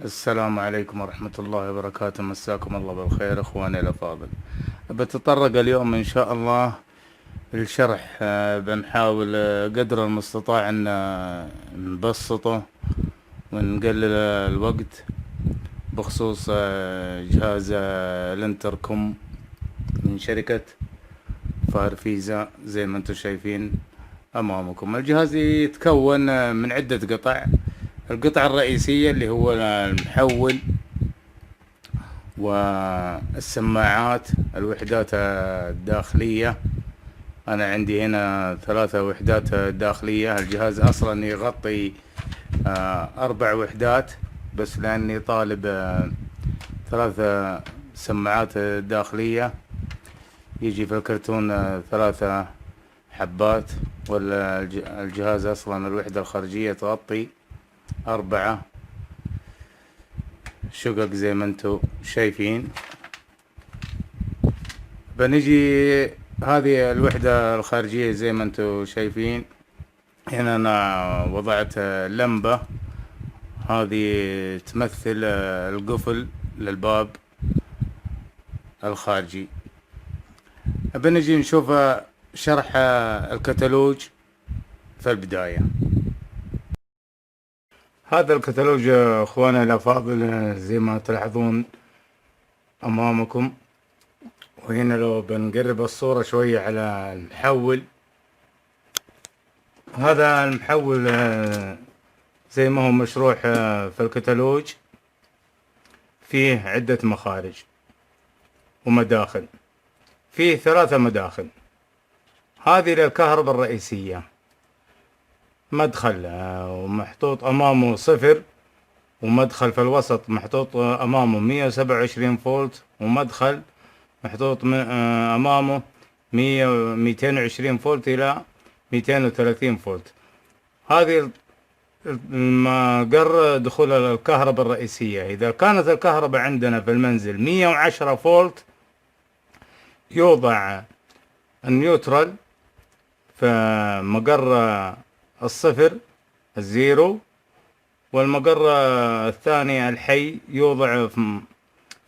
السلام عليكم ورحمة الله وبركاته. مساكم الله بالخير اخواني الافاضل. بتطرق اليوم ان شاء الله للشرح. بنحاول قدر المستطاع ان نبسطه ونقلل الوقت بخصوص جهاز الانتركم من شركة فارفيزا. زي ما انتم شايفين امامكم الجهاز يتكون من عدة قطع. القطعة الرئيسية اللي هو المحول والسماعات، الوحدات الداخلية. أنا عندي هنا 3 وحدات داخلية. الجهاز أصلا يغطي 4 وحدات، بس لأني طالب 3 سماعات داخلية يجي في الكرتون 3 حبات. والجهاز أصلا الوحدة الخارجية تغطي 4 شقق زي ما انتم شايفين. بنجي هذه الوحدة الخارجية زي ما انتم شايفين. هنا انا وضعت لمبة، هذه تمثل القفل للباب الخارجي. بنجي نشوف شرح الكتالوج في البداية. هذا الكتالوج اخوانا الافاضل زي ما تلاحظون امامكم. وهنا لو بنقرب الصورة شوية على المحول، هذا المحول زي ما هو مشروح في الكتالوج، فيه عدة مخارج ومداخل. فيه 3 مداخل. هذه للكهرباء الرئيسية، مدخل ومحطوط أمامه 0، ومدخل في الوسط محطوط أمامه 127 فولت، ومدخل محطوط أمامه 220 فولت إلى 230 فولت. هذه مقر دخول الكهرباء الرئيسية. إذا كانت الكهرباء عندنا في المنزل 110 فولت، يوضع النيوترال في مقر الصفر، الزيرو، والمقر الثاني الحي يوضع في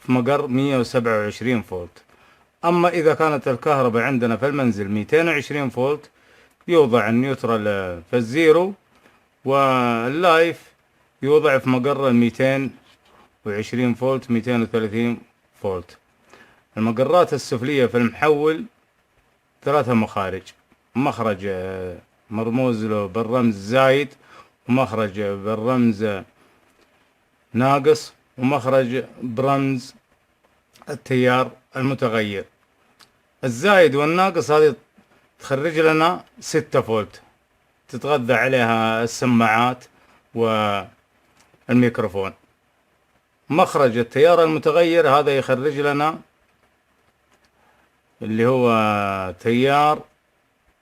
مقر 127 فولت. أما إذا كانت الكهرباء عندنا في المنزل 220 فولت، يوضع النيوترال في الزيرو، واللايف يوضع في مقر 220 فولت 230 فولت. المقرات السفلية في المحول 3 مخارج. مخرج مرموز له بالرمز زايد، ومخرج بالرمز ناقص، ومخرج برمز التيار المتغير. الزايد والناقص هذه تخرج لنا 6 فولت تتغذى عليها السماعات والميكروفون. مخرج التيار المتغير هذا يخرج لنا اللي هو تيار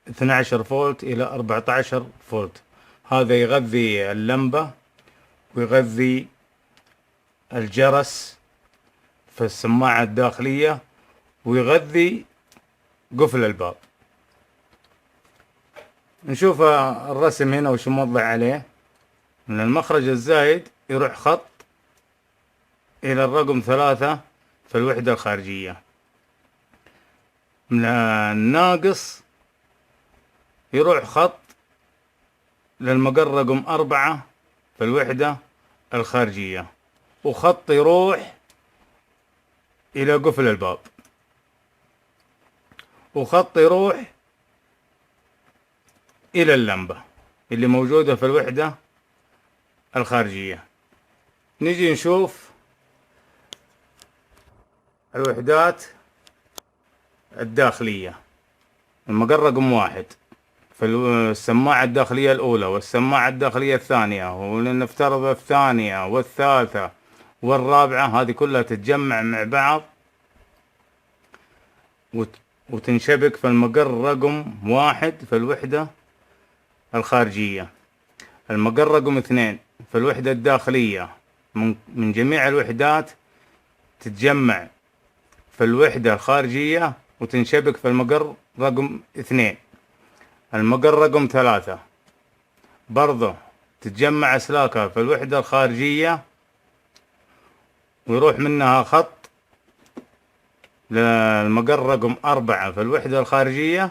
12 فولت إلى 14 فولت. هذا يغذي اللمبة ويغذي الجرس في السماعة الداخلية، ويغذي قفل الباب. نشوف الرسم هنا وش موضع عليه. من المخرج الزايد يروح خط إلى الرقم 3 في الوحدة الخارجية. من الناقص يروح خط للمقر رقم 4 في الوحدة الخارجية، وخط يروح إلى قفل الباب، وخط يروح إلى اللمبة اللي موجودة في الوحدة الخارجية. نجي نشوف الوحدات الداخلية. المقر رقم 1 في السماعة الداخلية الأولى، والسماعة الداخلية الثانية، ولنفترض الثانية والثالثة والرابعة، هذه كلها تتجمع مع بعض وتنشبك في المقر رقم 1 في الوحدة الخارجية. المقر رقم 2 في الوحدة الداخلية. من جميع الوحدات تتجمع في الوحدة الخارجية وتنشبك في المقر رقم 2. المقر رقم 3 برضه تتجمع أسلاكها في الوحدة الخارجية ويروح منها خط للمقر رقم 4 في الوحدة الخارجية،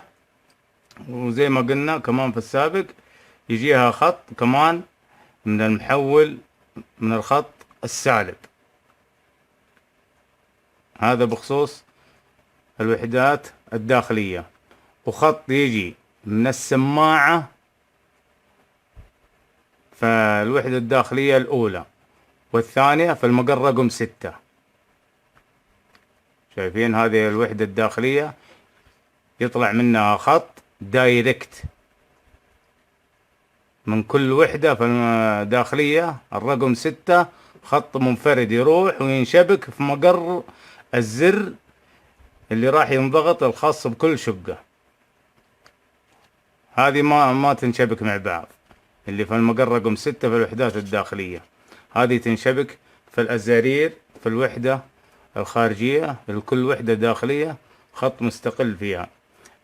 وزي ما قلنا كمان في السابق يجيها خط كمان من المحول من الخط السالب. هذا بخصوص الوحدات الداخلية. وخط يجي من السماعة فالوحدة الداخلية الأولى والثانية في المقر رقم 6. شايفين هذه الوحدة الداخلية يطلع منها خط دايركت من كل وحدة في الداخلية الرقم 6، خط منفرد يروح وينشبك في مقر الزر اللي راح ينضغط الخاص بكل شقة. هذه ما تنشبك مع بعض. اللي في المقر رقم 6 في الوحدات الداخلية، هذه تنشبك في الأزارير في الوحدة الخارجية. لكل وحدة داخلية خط مستقل فيها.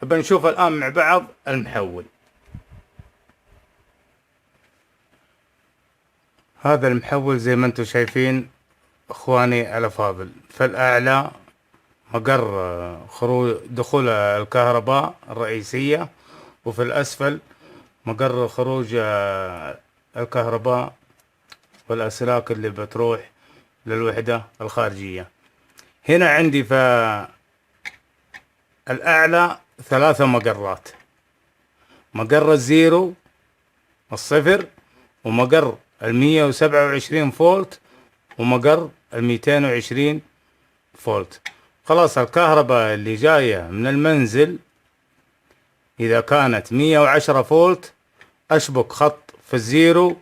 بنشوف الآن مع بعض المحول. هذا المحول زي ما انتم شايفين اخواني الافاضل، فالأعلى مقر خروج دخول الكهرباء الرئيسية، وفي الأسفل مقر خروج الكهرباء والأسلاك اللي بتروح للوحدة الخارجية. هنا عندي في الأعلى 3 مقرات: مقر الزيرو الصفر، ومقر 127 فولت، ومقر 220 فولت. خلاص الكهرباء اللي جاية من المنزل إذا كانت 110 فولت أشبك خط في الزيرو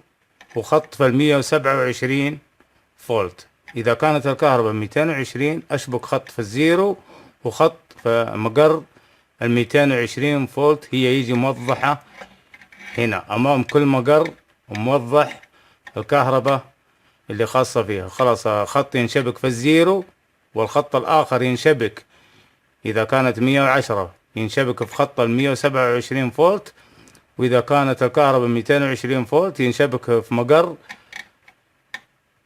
وخط في 127 فولت. إذا كانت الكهرباء 220 أشبك خط في الزيرو وخط في مقر 220 فولت. هي يجي موضحة هنا أمام كل مقر وموضح الكهرباء اللي خاصة فيها. خلاص خط ينشبك في الزيرو، والخط الآخر ينشبك إذا كانت 110 ينشبك في خط 127 فولت، وإذا كانت الكهرباء 220 فولت ينشبك في مقر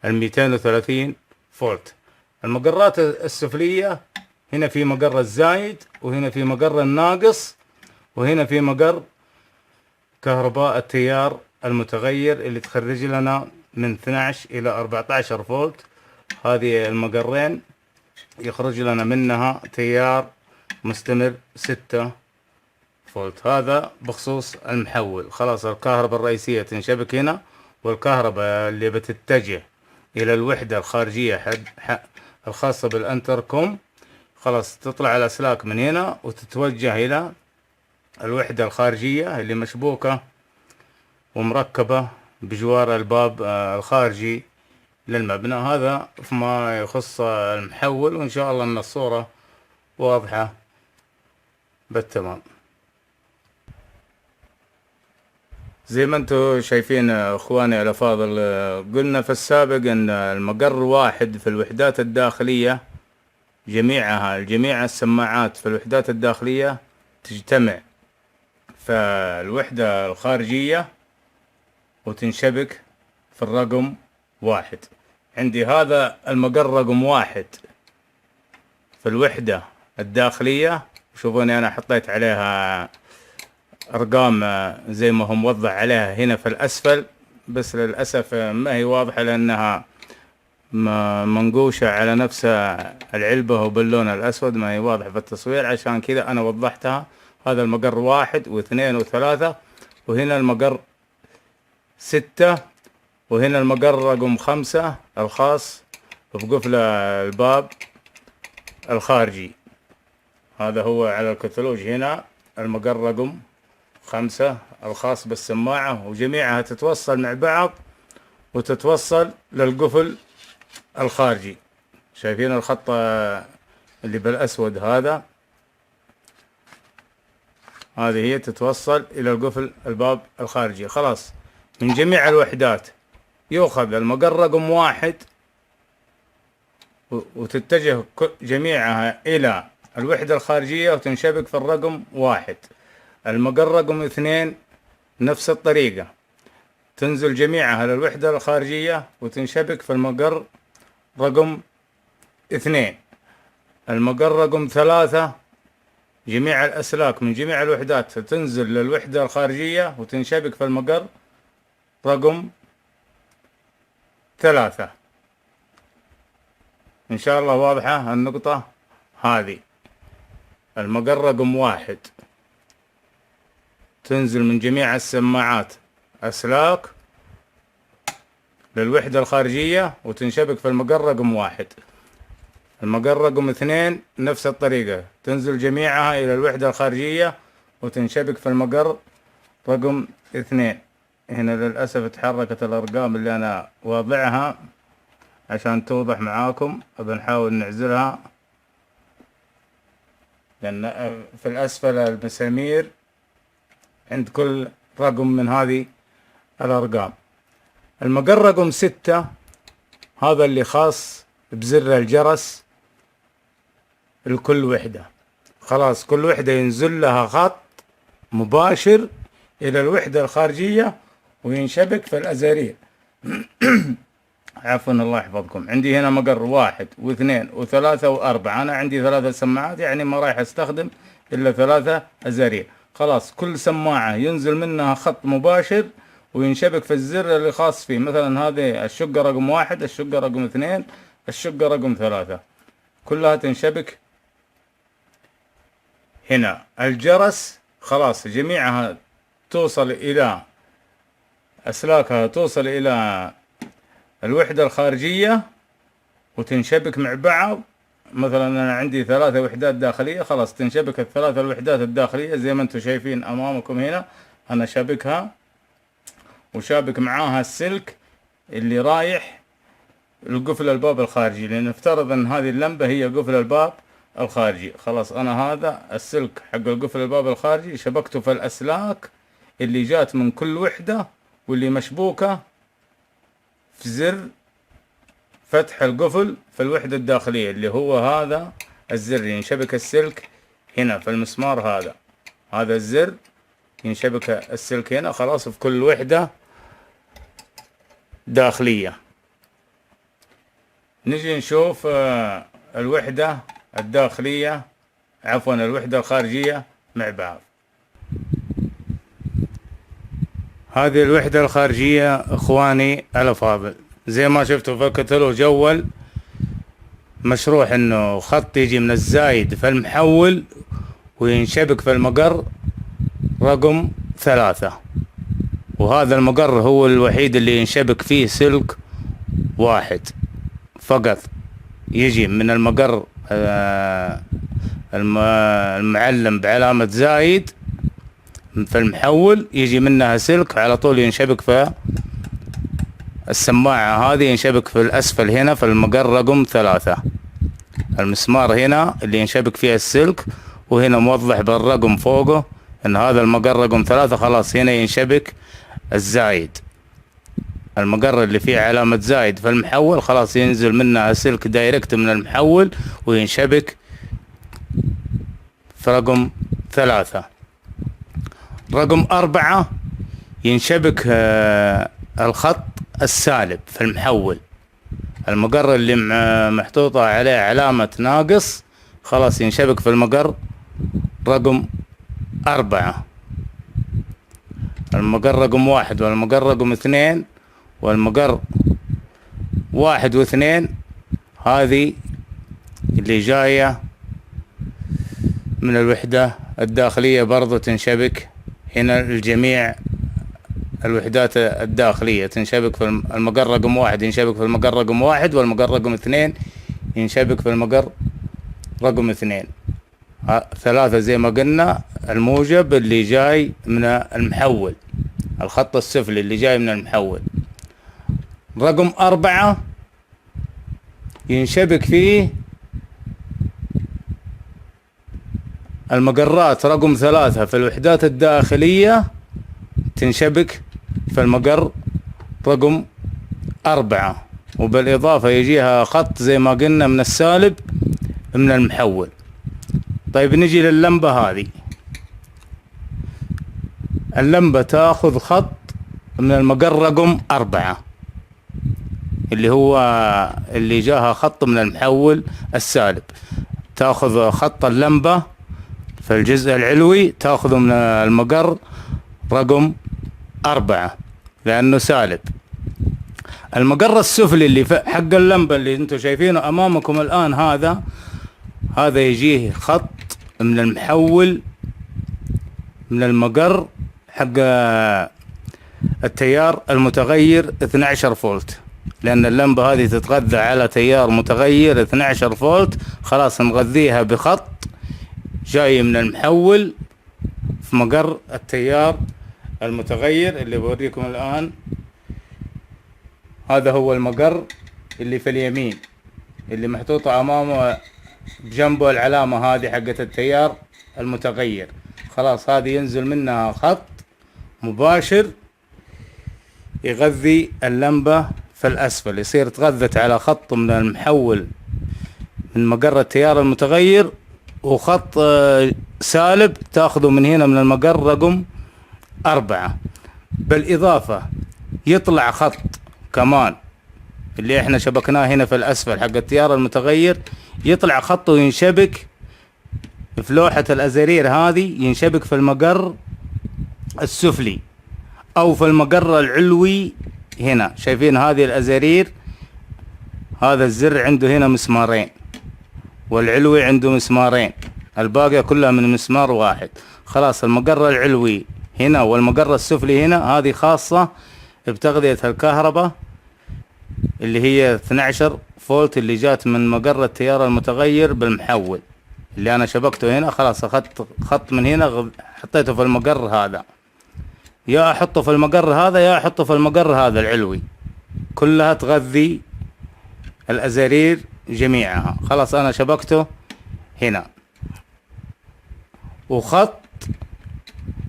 230 فولت. المقرات السفلية هنا في مقر الزايد، وهنا في مقر الناقص، وهنا في مقر كهرباء التيار المتغير اللي تخرج لنا من 12 إلى 14 فولت. هذه المقرين يخرج لنا منها تيار مستمر 6 فولت. هذا بخصوص المحول. خلاص الكهرباء الرئيسية تنشبك هنا، والكهرباء اللي بتتجه إلى الوحدة الخارجية الخاصة بالانتركوم خلاص تطلع الأسلاك من هنا وتتوجه إلى الوحدة الخارجية اللي مشبوكة ومركبة بجوار الباب الخارجي للمبنى. هذا فيما يخص المحول، وإن شاء الله أن الصورة واضحة بالتمام. زي ما انتم شايفين اخواني الافاضل، قلنا في السابق ان المقر واحد في الوحدات الداخلية جميع السماعات في الوحدات الداخلية تجتمع في الوحدة الخارجية وتنشبك في الرقم 1. عندي هذا المقر رقم 1 في الوحدة الداخلية. شوفوني أنا حطيت عليها أرقام زي ما هو موضح عليها هنا في الأسفل، بس للأسف ما هي واضحة لأنها منقوشة على نفس العلبة وباللون الأسود، ما هي واضحة في التصوير، عشان كذا أنا وضحتها. هذا المقر 1 و2 و3، وهنا المقر 6، وهنا المقر رقم 5 الخاص بقفل الباب الخارجي. هذا هو على الكتالوج هنا المقر رقم 5 الخاص بالسماعة، وجميعها تتوصل مع بعض وتتوصل للقفل الخارجي. شايفين الخط اللي بالأسود هذا؟ هذه هي تتوصل إلى القفل الباب الخارجي. خلاص من جميع الوحدات يؤخذ المقر رقم 1 وتتجه جميعها إلى الوحدة الخارجية وتنشبك في الرقم 1. المقر رقم 2 نفس الطريقة، تنزل جميعها للوحدة الخارجية وتنشبك في المقر رقم 2. المقر رقم 3 جميع الأسلاك من جميع الوحدات تنزل للوحدة الخارجية وتنشبك في المقر رقم 3. إن شاء الله واضحة النقطة هذه. المقر رقم 1 تنزل من جميع السماعات أسلاك للوحدة الخارجية وتنشبك في المقر رقم 1. المقر رقم 2 نفس الطريقة، تنزل جميعها إلى الوحدة الخارجية وتنشبك في المقر رقم 2. هنا للأسف تحركت الأرقام اللي أنا واضعها عشان توضح معاكم، بنحاول نعزلها لأن في الأسفل المسامير عند كل رقم من هذه الأرقام. المقر رقم 6 هذا اللي خاص بزر الجرس لكل وحدة. خلاص كل وحدة ينزل لها خط مباشر إلى الوحدة الخارجية وينشبك في الأزارير. عفوا الله يحفظكم. عندي هنا مقر 1 و2 و3 و4. أنا عندي 3 سماعات، يعني ما رايح أستخدم إلا 3 أزارير. خلاص كل سماعة ينزل منها خط مباشر وينشبك في الزر اللي خاص فيه. مثلا هذه الشقة رقم 1، الشقة رقم 2، الشقة رقم 3، كلها تنشبك هنا. الجرس خلاص جميعها توصل إلى أسلاكها، توصل إلى الوحدة الخارجية وتنشبك مع بعض. مثلا أنا عندي 3 وحدات داخلية، خلاص تنشبك ال3 الوحدات الداخلية زي ما انتم شايفين أمامكم هنا. أنا شابكها وشابك معاها السلك اللي رايح لقفل الباب الخارجي، لأن نفترض أن هذه اللمبة هي قفل الباب الخارجي. خلاص أنا هذا السلك حق القفل الباب الخارجي شبكته في الأسلاك اللي جات من كل وحدة واللي مشبوكة في زر فتح القفل في الوحدة الداخلية، اللي هو هذا الزر. ينشبك السلك هنا في المسمار هذا الزر، ينشبك السلك هنا خلاص في كل وحدة داخلية. نجي نشوف الوحدة الداخلية، عفوا الوحدة الخارجية مع بعض. هذه الوحدة الخارجية اخواني الافاضل، زي ما شفتوا في الكتالوج جول مشروح انه خط يجي من الزايد في المحول وينشبك في المقر رقم 3، وهذا المقر هو الوحيد اللي ينشبك فيه سلك واحد فقط. يجي من المقر المعلم بعلامة زايد في المحول، يجي منها سلك على طول ينشبك في السماعة هذه، ينشبك في الأسفل هنا في المقر رقم 3. المسمار هنا اللي ينشبك فيها السلك، وهنا موضح بالرقم فوقه ان هذا المقر رقم 3. خلاص هنا ينشبك الزايد، المقر اللي فيه علامة زايد في المحول خلاص ينزل منها سلك دايركت من المحول وينشبك في رقم 3. رقم 4 ينشبك الخط السالب في المحول، المقر اللي محطوطة عليه علامة ناقص خلاص ينشبك في المقر رقم 4. المقر رقم 1 والمقر رقم 2 والمقر 1 و2 هذه اللي جاية من الوحدة الداخلية برضو تنشبك هنا. الجميع الوحدات الداخلية تنشبك في المقر رقم 1 ينشبك في المقر رقم 1، والمقر رقم 2 ينشبك في المقر رقم 2. 3 زي ما قلنا الموجب اللي جاي من المحول، الخط السفلي اللي جاي من المحول. رقم 4 ينشبك فيه المقرات رقم 3 في الوحدات الداخلية تنشبك في المقر رقم 4، وبالإضافة يجيها خط زي ما قلنا من السالب من المحول. طيب نجي لللمبة هذه. اللمبة تاخذ خط من المقر رقم 4 اللي هو اللي جاها خط من المحول السالب، تاخذ خط اللمبة في الجزء العلوي تاخذه من المقر رقم 4 لأنه سالب. المقر السفلي اللي حق اللمبة اللي انتم شايفينه امامكم الآن، هذا يجيه خط من المحول من المقر حق التيار المتغير 12 فولت، لأن اللمبة هذه تتغذى على تيار متغير 12 فولت. خلاص نغذيها بخط جاي من المحول في مقر التيار المتغير اللي بوريكم الآن. هذا هو المقر اللي في اليمين اللي محطوطة أمامه بجنبه العلامة هذه حقة التيار المتغير. خلاص هذه ينزل منها خط مباشر يغذي اللمبة في الأسفل، يصير تغذت على خط من المحول من مقر التيار المتغير، وخط سالب تاخذه من هنا من المقر رقم 4. بالإضافة يطلع خط كمان اللي احنا شبكناه هنا في الأسفل حق التيار المتغير، يطلع خط وينشبك في لوحة الأزارير هذه، ينشبك في المقر السفلي أو في المقر العلوي. هنا شايفين هذه الأزارير، هذا الزر عنده هنا مسمارين والعلوي عنده مسمارين، الباقية كلها من مسمار واحد. خلاص المقر العلوي هنا والمقر السفلي هنا هذه خاصة بتغذية الكهرباء اللي هي 12 فولت اللي جات من مقر التيار المتغير بالمحول اللي أنا شبكته هنا. خلاص أخذت خط من هنا حطيته في المقر هذا، يا أحطه في المقر هذا يا أحطه في المقر هذا العلوي، كلها تغذي الأزارير جميعها. خلاص أنا شبكته هنا، وخط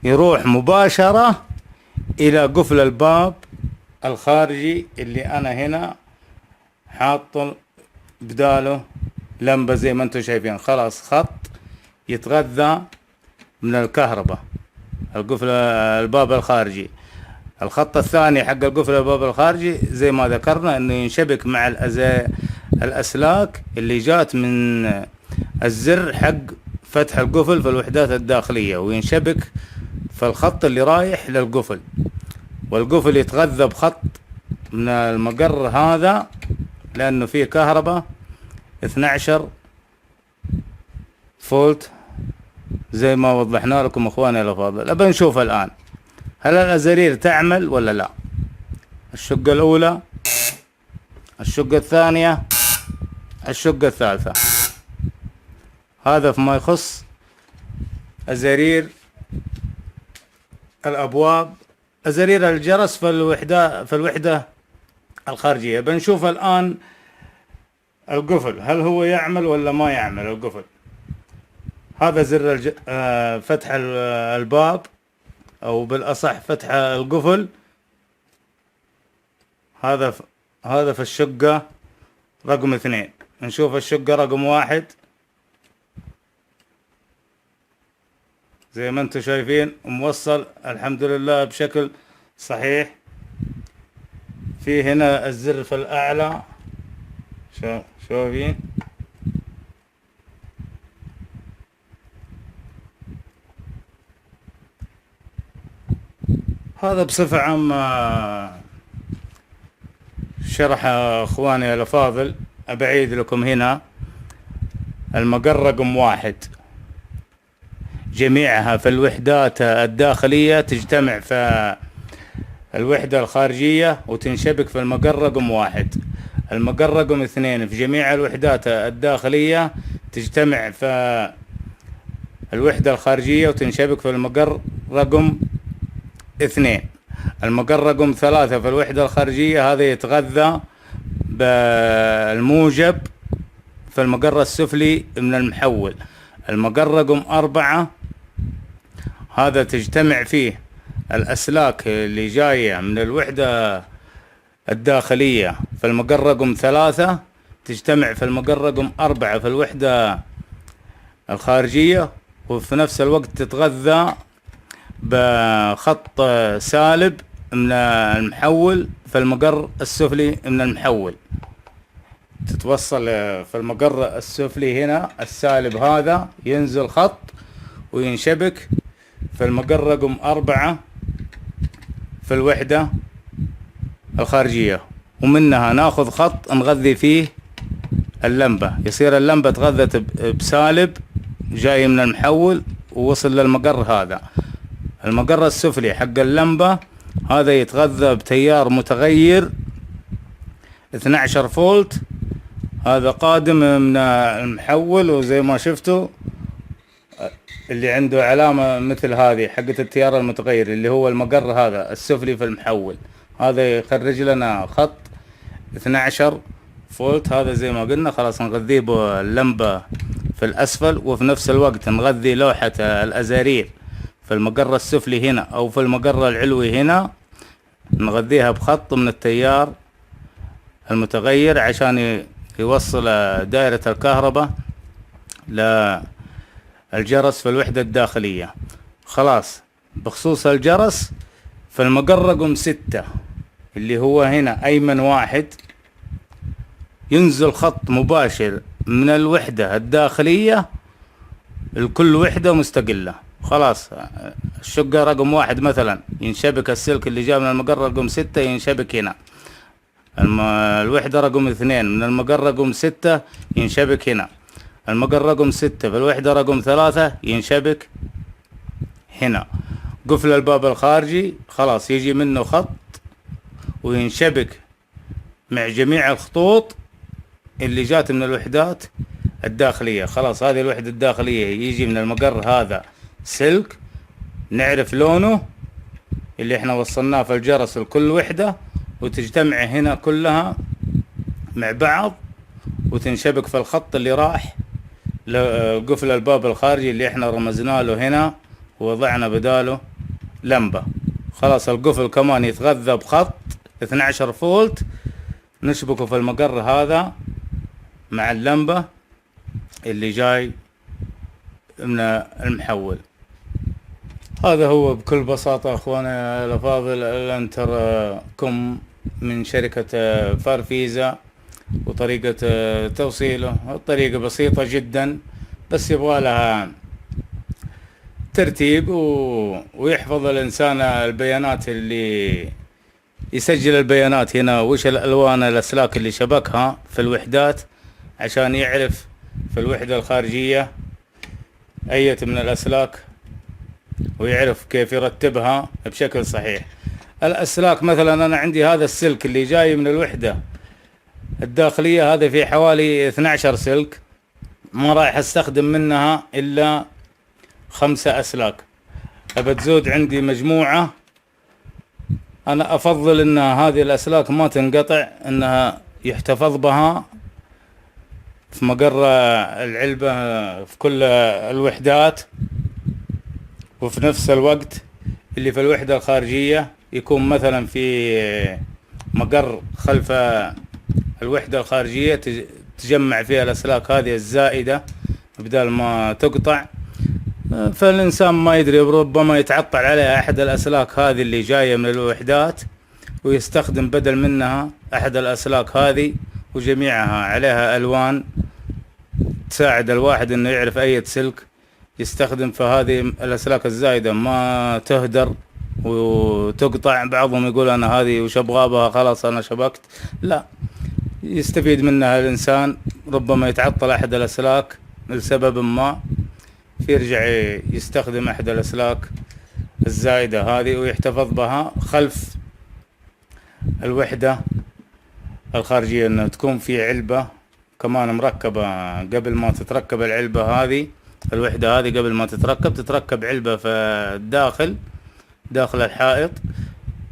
يروح مباشرة إلى قفل الباب الخارجي اللي أنا هنا حاط بداله لمبة زي ما انتم شايفين. خلاص خط يتغذى من الكهرباء القفل الباب الخارجي. الخط الثاني حق القفل الباب الخارجي زي ما ذكرنا انه ينشبك مع الأسلاك اللي جات من الزر حق فتح القفل في الوحدات الداخلية، وينشبك في الخط اللي رايح للقفل، والقفل يتغذى بخط من المقر هذا لأنه فيه كهرباء 12 فولت زي ما وضحنا لكم اخواني الافاضل. ابى نشوف الان هل الازارير تعمل ولا لا. الشقة الاولى، الشقة الثانية، الشقة الثالثة. هذا فيما يخص ازارير الابواب، ازارير الجرس في الوحدة الخارجية. بنشوف الان القفل هل هو يعمل ولا ما يعمل. القفل هذا زر فتح الباب او بالاصح فتح القفل، هذا في الشقة رقم 2. نشوف الشقة رقم 1 زي ما انتم شايفين موصل الحمد لله بشكل صحيح. في هنا الزر في الاعلى شايفين، هذا بصفة عامة شرح اخواني الافاضل. ابعيد لكم هنا المقر رقم 1 جميعها في الوحدات الداخلية تجتمع في الوحدة الخارجية وتنشبك في المقر رقم 1. المقر رقم 2 في جميع الوحدات الداخلية تجتمع في الوحدة الخارجية وتنشبك في المقر رقم 2. المقر رقم 3 في الوحدة الخارجية هذا يتغذى بالموجب في المقر السفلي من المحول. المقر رقم 4 هذا تجتمع فيه الأسلاك اللي جاية من الوحدة الداخلية في المقر رقم 3 تجتمع في المقر رقم 4 في الوحدة الخارجية، وفي نفس الوقت تتغذى بخط سالب من المحول في المقر السفلي من المحول. تتوصل في المقر السفلي هنا السالب هذا ينزل خط وينشبك في المقر رقم 4 في الوحدة الخارجية، ومنها ناخذ خط نغذي فيه اللمبة، يصير اللمبة تغذت بسالب جاي من المحول ووصل للمقر هذا. المقر السفلي حق اللمبة هذا يتغذى بتيار متغير 12 فولت، هذا قادم من المحول، وزي ما شفتوا اللي عنده علامة مثل هذه حقة التيار المتغير اللي هو المقر هذا السفلي في المحول، هذا يخرج لنا خط 12 فولت. هذا زي ما قلنا خلاص نغذيه باللمبة في الأسفل، وفي نفس الوقت نغذي لوحة الأزارير في المقر السفلي هنا أو في المقر العلوي هنا، نغذيها بخط من التيار المتغير عشان يوصل دائرة الكهرباء للجرس في الوحدة الداخلية. خلاص بخصوص الجرس في المقر رقم 6 اللي هو هنا أيمن واحد، ينزل خط مباشر من الوحدة الداخلية لكل وحدة مستقلة. خلاص الشقة رقم 1 مثلا ينشبك السلك اللي جاء من المقر رقم 6 ينشبك هنا. الوحدة رقم 2 من المقر رقم 6 ينشبك هنا. المقر رقم 6 في الوحدة رقم 3 ينشبك هنا. قفل الباب الخارجي خلاص يجي منه خط وينشبك مع جميع الخطوط اللي جات من الوحدات الداخلية. خلاص هذه الوحدة الداخلية يجي من المقر هذا سلك نعرف لونه اللي احنا وصلناه في الجرس لكل وحدة، وتجتمع هنا كلها مع بعض وتنشبك في الخط اللي راح لقفل الباب الخارجي اللي احنا رمزنا له هنا ووضعنا بداله لمبة. خلاص القفل كمان يتغذى بخط 12 فولت نشبكه في المقر هذا مع اللمبة اللي جاي من المحول. هذا هو بكل بساطة اخواني الافاضل الانتركم من شركة فارفيزا، وطريقة توصيله الطريقة بسيطة جدا، بس يبغى لها ترتيب ويحفظ الانسان البيانات، اللي يسجل البيانات هنا وش الالوان الاسلاك اللي شبكها في الوحدات عشان يعرف في الوحدة الخارجية اية من الاسلاك ويعرف كيف يرتبها بشكل صحيح. الاسلاك مثلا انا عندي هذا السلك اللي جاي من الوحدة الداخلية هذا في حوالي 12 سلك، ما راح استخدم منها الا 5 اسلاك. بتزود عندي مجموعة، انا افضل ان هذه الاسلاك ما تنقطع، انها يحتفظ بها في مقر العلبة في كل الوحدات، وفي نفس الوقت اللي في الوحدة الخارجية يكون مثلا في مقر خلف الوحدة الخارجية تجمع فيها الأسلاك هذه الزائدة بدل ما تقطع، فالإنسان ما يدري ربما يتعطل عليها أحد الأسلاك هذه اللي جاية من الوحدات ويستخدم بدل منها أحد الأسلاك هذه، وجميعها عليها ألوان تساعد الواحد إنه يعرف أي سلك يستخدم. فهذه الأسلاك الزايدة ما تهدر وتقطع. بعضهم يقول أنا هذه وش أبغى بها خلاص أنا شبكت، لا، يستفيد منها الإنسان. ربما يتعطل أحد الأسلاك لسبب ما، فيرجع يستخدم أحد الأسلاك الزايدة هذه ويحتفظ بها خلف الوحدة الخارجية، إنه تكون في علبة كمان مركبة قبل ما تتركب العلبة هذه. الوحدة هذه قبل ما تتركب علبة في داخل الحائط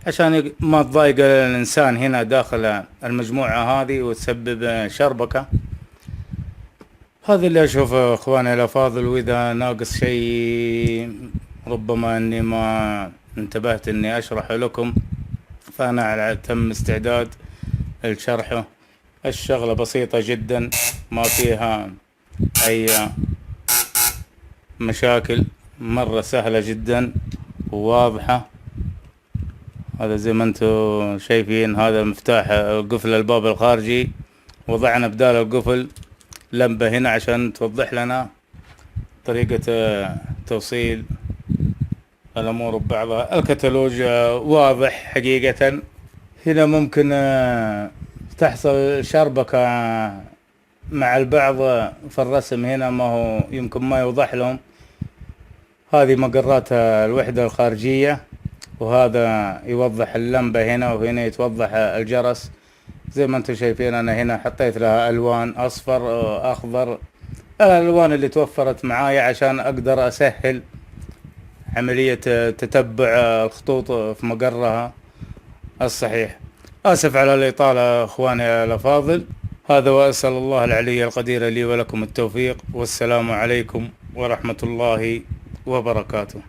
عشان ما تضايق الإنسان هنا داخل المجموعة هذه وتسبب شربكة. هذا اللي أشوفه إخواني الأفاضل، وإذا ناقص شيء ربما أني ما انتبهت أني أشرحه لكم فأنا على تم استعداد لشرحه. الشغلة بسيطة جدا ما فيها أي مشاكل، مرة سهلة جدا وواضحة. هذا زي ما انتم شايفين، هذا مفتاح قفل الباب الخارجي. وضعنا بدال القفل لمبة هنا عشان توضح لنا طريقة توصيل الأمور ببعضها. الكتالوج واضح حقيقة. هنا ممكن تحصل شربكة مع البعض في الرسم. هنا ما هو يمكن ما يوضح لهم. هذه مقرات الوحدة الخارجية، وهذا يوضح اللمبة هنا، وهنا يتوضح الجرس. زي ما انتم شايفين أنا هنا حطيت لها ألوان أصفر أخضر، الألوان اللي توفرت معايا عشان أقدر أسهل عملية تتبع الخطوط في مقرها الصحيح. آسف على الإطالة أخواني الأفاضل. هذا، وأسأل الله العلي القدير لي ولكم التوفيق، والسلام عليكم ورحمة الله وبركاته.